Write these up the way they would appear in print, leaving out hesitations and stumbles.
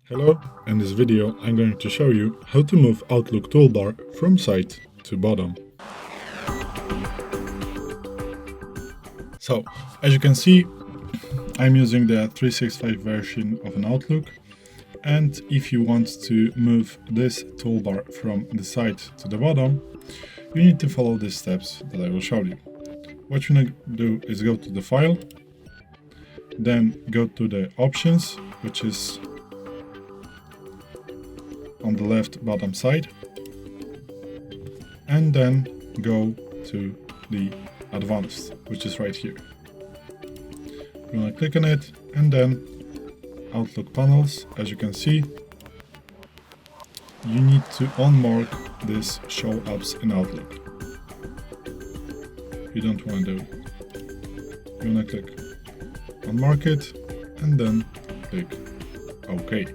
Hello, in this video I'm going to show you how to move Outlook toolbar from side to bottom. So, as you can see, I'm using the 365 version of an Outlook, and if you want to move this toolbar from the side to the bottom, you need to follow these steps that I will show you. What you need to do is go to the file, then go to the options, which is on the left bottom side, and then go to the advanced, which is right here. You want to click on it, and then Outlook panels. As you can see, you need to unmark this show apps in Outlook. You don't want to do it. You want to click unmark it and then click OK.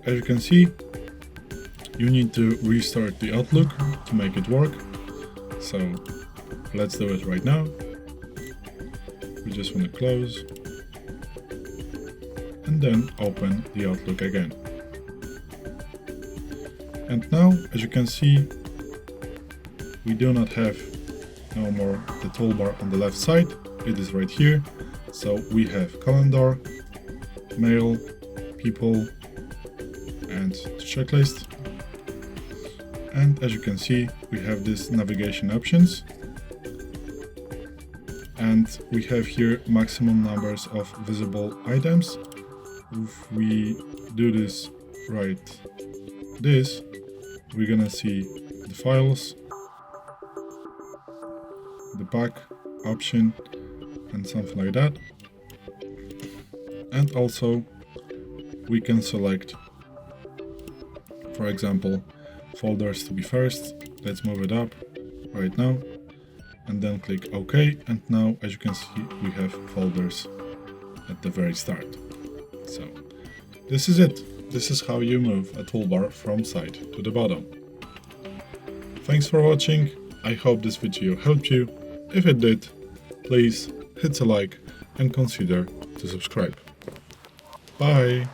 As you can see, you need to restart the Outlook to make it work. So let's do it right now. We just want to close and then open the Outlook again. And now, as you can see, we do not have no more the toolbar on the left side. It is right here. So we have calendar, mail, people, and checklist. And as you can see, we have these navigation options, and we have here maximum numbers of visible items. If we do this we're gonna see the files, the back option, and something like that. And also we can select, for example, folders to be first. Let's move it up right now and then click OK. And now, as you can see, we have folders at the very start. So this is it. This is how you move a toolbar from side to the bottom. Thanks for watching. I hope this video helped you. If it did, please hit a like and consider to subscribe. Bye!